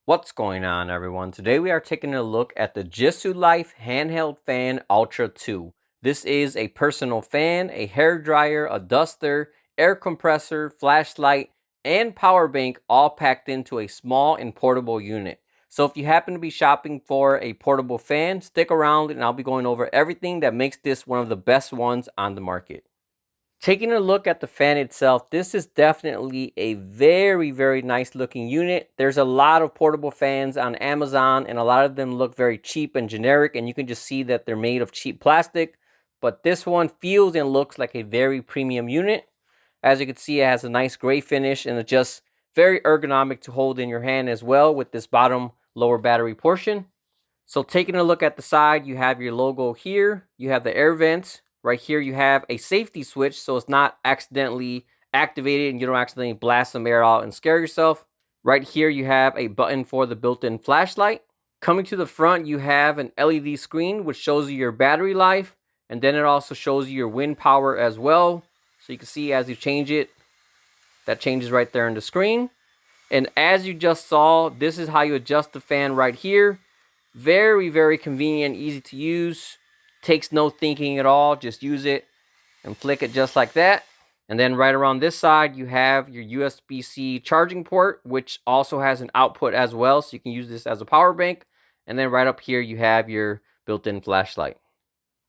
What's going on, everyone? Today we are taking a look at the JisuLife Handheld Fan Ultra 2. This is a personal fan, a hair dryer, a duster, air compressor, flashlight, and power bank all packed into a small and portable unit. So if you happen to be shopping for a portable fan, stick around and I'll be going over everything that makes this one of the best ones on the market. Taking a look at the fan itself, this is definitely a very nice looking unit. There's a lot of portable fans on Amazon and a lot of them look very cheap and generic, and you can just see that they're made of cheap plastic. But this one feels and looks like a very premium unit. As you can see, it has a nice gray finish and it's just very ergonomic to hold in your hand as well with this bottom lower battery portion. So taking a look at the side, you have your logo here, you have the air vents. Right here you have a safety switch so it's not accidentally activated and you don't accidentally blast some air out and scare yourself. Right here you have a button for the built-in flashlight. Coming to the front, you have an LED screen which shows you your battery life, and then it also shows you your wind power as well. So you can see as you change it, that changes right there on the screen. And as you just saw, this is how you adjust the fan right here. Very convenient, easy to use. Takes no thinking at all. Just use it and flick it just like that. And then right around this side, you have your USB-C charging port, which also has an output as well. So you can use this as a power bank. And then right up here, you have your built-in flashlight.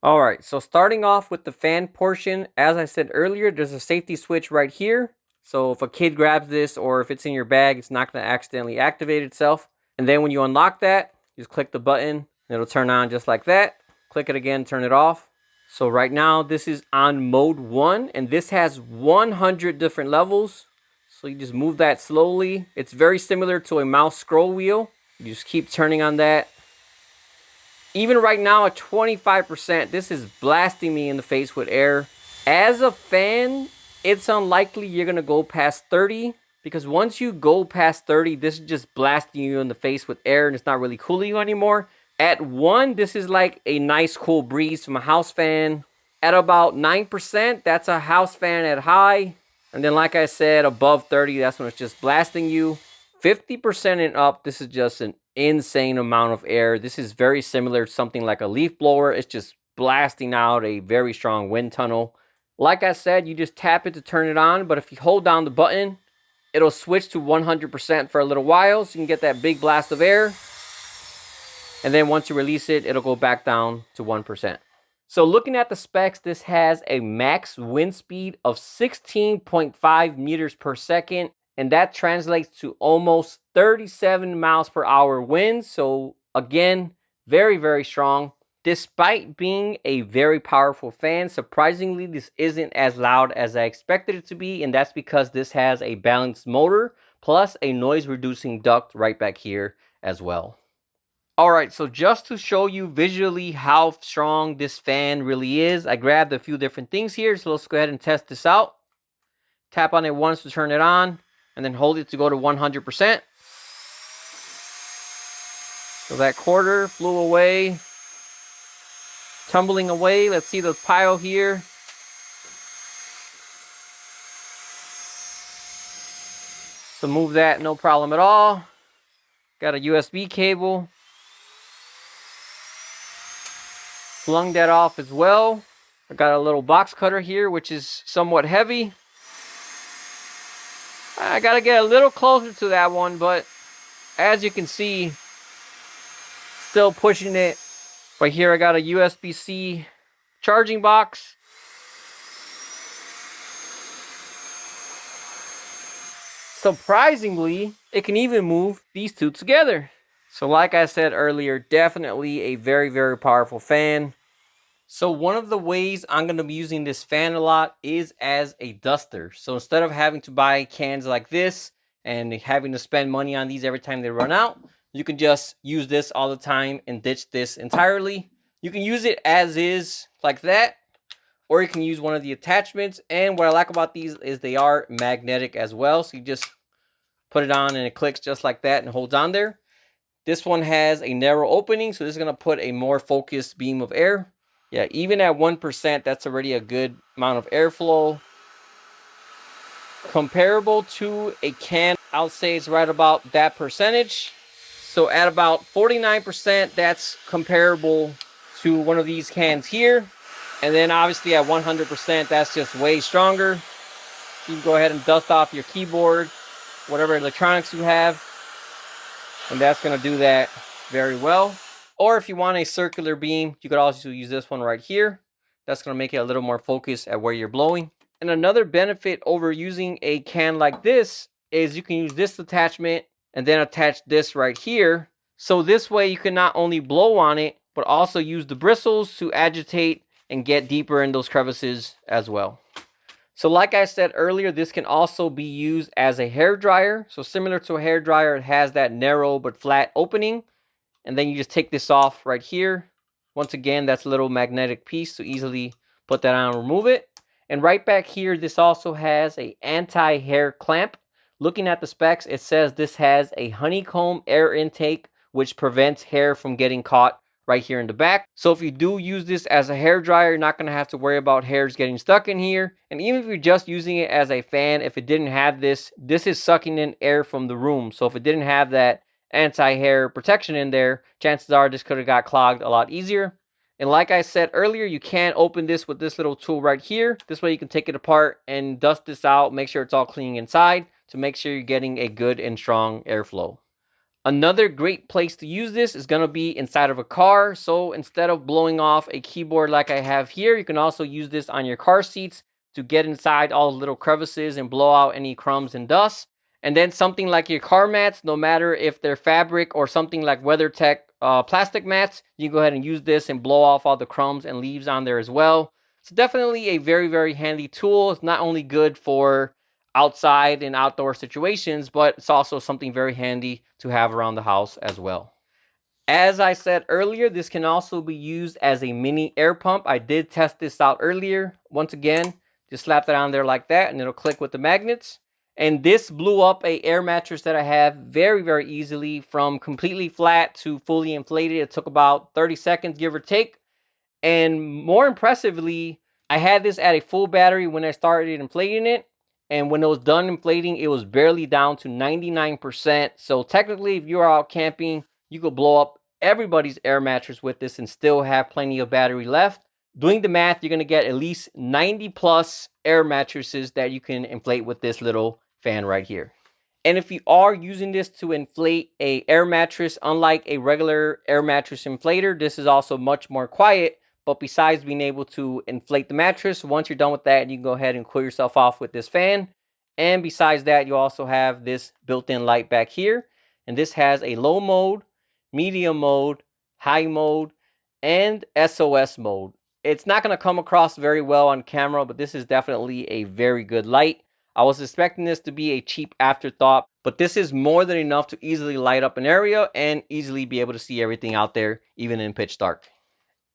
All right, so starting off with the fan portion, as I said earlier, there's a safety switch right here. So if a kid grabs this or if it's in your bag, it's not going to accidentally activate itself. And then when you unlock that, just click the button, it'll turn on just like that. Click it again, turn it off. So right now, this is on mode 1, and this has 100 different levels. So you just move that slowly. It's very similar to a mouse scroll wheel. You just keep turning on that. Even right now at 25%, this is blasting me in the face with air. As a fan, it's unlikely you're gonna go past 30, because once you go past 30, this is just blasting you in the face with air and it's not really cooling you anymore. At 1, this is like a nice cool breeze from a house fan. At about 9%, that's a house fan at high. And then like I said, above 30, that's when it's just blasting you. 50% and up, this is just an insane amount of air. This is very similar to something like a leaf blower. It's just blasting out a very strong wind tunnel. Like I said, you just tap it to turn it on, but if you hold down the button, it'll switch to 100% for a little while, so you can get that big blast of air. And then once you release it, it'll go back down to 1%. So looking at the specs, this has a max wind speed of 16.5 meters per second. And that translates to almost 37 miles per hour winds. So again, very strong. Despite being a very powerful fan, surprisingly, this isn't as loud as I expected it to be. And that's because this has a balanced motor plus a noise reducing duct right back here as well. Alright, so just to show you visually how strong this fan really is, I grabbed a few different things here, so let's go ahead and test this out. Tap on it once to turn it on, and then hold it to go to 100%. So that quarter flew away, tumbling away. Let's see the pile here. So move that, no problem at all. Got a USB cable. Flung that off as well. I got a little box cutter here, which is somewhat heavy. I gotta get a little closer to that one, but as you can see, still pushing it. Right here I got a USB-C charging box. Surprisingly, it can even move these two together. So like I said earlier, definitely a very powerful fan. So one of the ways I'm going to be using this fan a lot is as a duster. So instead of having to buy cans like this and having to spend money on these every time they run out, you can just use this all the time and ditch this entirely. You can use it as is like that, or you can use one of the attachments. And what I like about these is they are magnetic as well. So you just put it on and it clicks just like that and holds on there. This one has a narrow opening, so this is going to put a more focused beam of air. Yeah, even at 1%, that's already a good amount of airflow. Comparable to a can, I'll say it's right about that percentage. So at about 49%, that's comparable to one of these cans here. And then obviously at 100%, that's just way stronger. You can go ahead and dust off your keyboard, whatever electronics you have, and that's going to do that very well. Or if you want a circular beam, you could also use this one right here. That's going to make it a little more focused at where you're blowing. And another benefit over using a can like this is you can use this attachment and then attach this right here. So this way you can not only blow on it, but also use the bristles to agitate and get deeper in those crevices as well. So like I said earlier, this can also be used as a hair dryer. So similar to a hair dryer, it has that narrow but flat opening. And then you just take this off right here. Once again, that's a little magnetic piece, so easily put that on and remove it. And right back here, this also has a anti-hair clamp. Looking at the specs, it says this has a honeycomb air intake, which prevents hair from getting caught right here in the back. So if you do use this as a hair dryer, you're not going to have to worry about hairs getting stuck in here. And even if you're just using it as a fan, if it didn't have this, this is sucking in air from the room. So if it didn't have that anti-hair protection in there, chances are this could have got clogged a lot easier. And like I said earlier, you can open this with this little tool right here. This way you can take it apart and dust this out, make sure it's all clean inside to make sure you're getting a good and strong airflow. Another great place to use this is going to be inside of a car. So instead of blowing off a keyboard like I have here, you can also use this on your car seats to get inside all the little crevices and blow out any crumbs and dust. And then something like your car mats, no matter if they're fabric or something like WeatherTech plastic mats, you can go ahead and use this and blow off all the crumbs and leaves on there as well. It's definitely a very, very handy tool. It's not only good for outside and outdoor situations, but it's also something very handy to have around the house as well. As I said earlier, this can also be used as a mini air pump. I did test this out earlier. Once again, just slap that on there like that and it'll click with the magnets. And this blew up a air mattress that I have very, very easily from completely flat to fully inflated. It took about 30 seconds, give or take. And more impressively, I had this at a full battery when I started inflating it. And when it was done inflating, it was barely down to 99%. So technically, if you are out camping, you could blow up everybody's air mattress with this and still have plenty of battery left. Doing the math, you're going to get at least 90 plus air mattresses that you can inflate with this little fan right here. And if you are using this to inflate a air mattress, unlike a regular air mattress inflator, this is also much more quiet. But besides being able to inflate the mattress, once you're done with that, you can go ahead and cool yourself off with this fan. And besides that, you also have this built-in light back here. And this has a low mode, medium mode, high mode, and SOS mode. It's not going to come across very well on camera, but this is definitely a very good light. I was expecting this to be a cheap afterthought, but this is more than enough to easily light up an area and easily be able to see everything out there, even in pitch dark.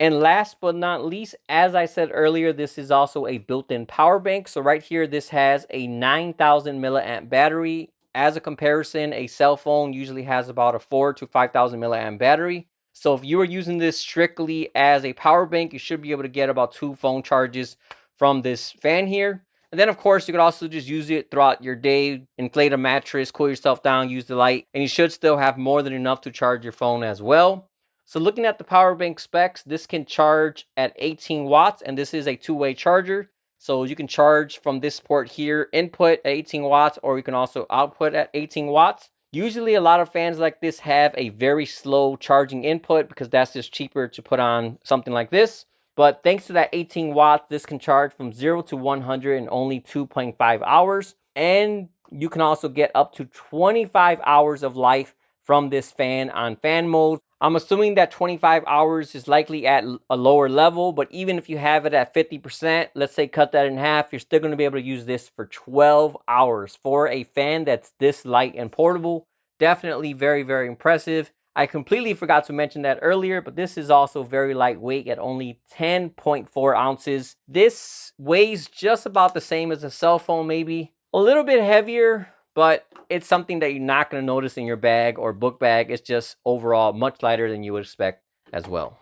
And last but not least, as I said earlier, this is also a built-in power bank. So right here, this has a 9,000 milliamp battery. As a comparison, a cell phone usually has about a 4,000 to 5,000 milliamp battery. So if you are using this strictly as a power bank, you should be able to get about 2 phone charges from this fan here. And then, of course, you could also just use it throughout your day, inflate a mattress, cool yourself down, use the light, and you should still have more than enough to charge your phone as well. So looking at the power bank specs, this can charge at 18 watts, and this is a two-way charger. So you can charge from this port here, input at 18 watts, or you can also output at 18 watts. Usually a lot of fans like this have a very slow charging input because that's just cheaper to put on something like this. But thanks to that 18 watts, this can charge from 0 to 100 in only 2.5 hours. And you can also get up to 25 hours of life from this fan on fan mode. I'm assuming that 25 hours is likely at a lower level, but even if you have it at 50%, let's say cut that in half, you're still going to be able to use this for 12 hours for a fan that's this light and portable. Definitely very, very impressive. I completely forgot to mention that earlier, but this is also very lightweight at only 10.4 ounces. This weighs just about the same as a cell phone, maybe a little bit heavier, but it's something that you're not going to notice in your bag or book bag. It's just overall much lighter than you would expect as well.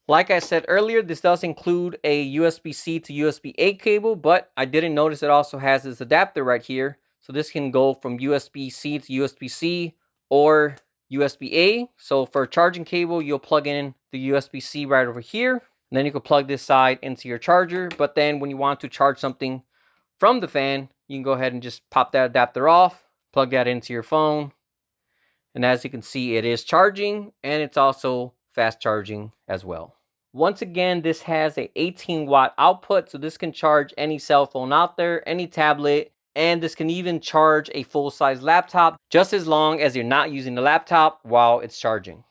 Like I said earlier, this does include a USB-C to USB-A cable, but I didn't notice it also has this adapter right here. So this can go from USB-C to USB-C or USB-A. So for charging cable, you'll plug in the USB-C right over here. And then you can plug this side into your charger. But then when you want to charge something from the fan, you can go ahead and just pop that adapter off, plug that into your phone. And as you can see, it is charging, and it's also fast charging as well. Once again, this has a 18-watt output, so this can charge any cell phone out there, any tablet, and this can even charge a full-size laptop, just as long as you're not using the laptop while it's charging.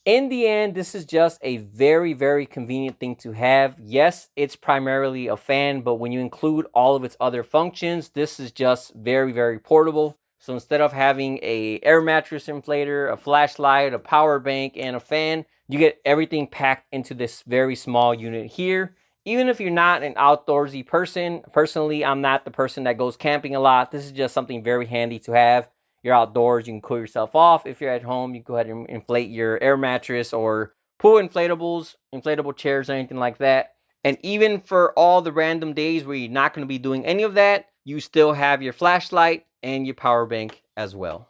In the end, this is just a very, very convenient thing to have. Yes, it's primarily a fan, but when you include all of its other functions, this is just very, very portable. So instead of having a air mattress inflator, a flashlight, a power bank, and a fan, you get everything packed into this very small unit here. Even if you're not an outdoorsy person, personally, I'm not the person that goes camping a lot. This is just something very handy to have. You're outdoors, you can cool yourself off. If you're at home, you can go ahead and inflate your air mattress or pool inflatables, inflatable chairs, or anything like that. And even for all the random days where you're not going to be doing any of that, you still have your flashlight and your power bank as well.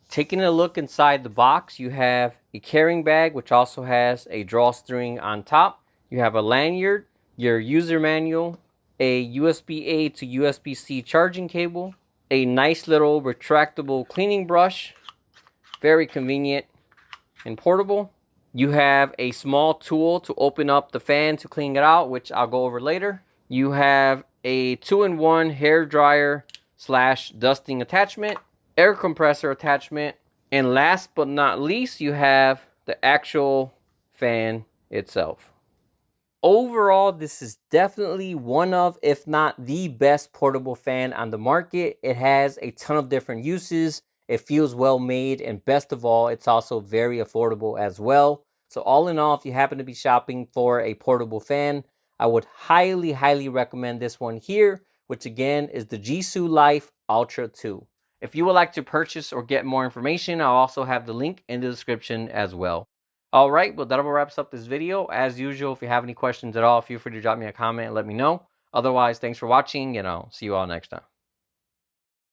Taking a look inside the box, you have a carrying bag, which also has a drawstring on top. You have a lanyard, your user manual, a USB-A to USB-C charging cable, a nice little retractable cleaning brush, very convenient and portable. You have a small tool to open up the fan to clean it out, which I'll go over later. You have a 2-in-1 hair dryer / dusting attachment, air compressor attachment, and last but not least, you have the actual fan itself. Overall, this is definitely one of, if not the best portable fan on the market. It has a ton of different uses. It feels well made, and best of all, it's also very affordable as well. So all in all, if you happen to be shopping for a portable fan, I would highly, highly recommend this one here, which again is the JisuLife Ultra2. If you would like to purchase or get more information, I'll also have the link in the description as well. All right, well, that wraps up this video. As usual, if you have any questions at all, feel free to drop me a comment and let me know. Otherwise, thanks for watching, and I'll see you all next time.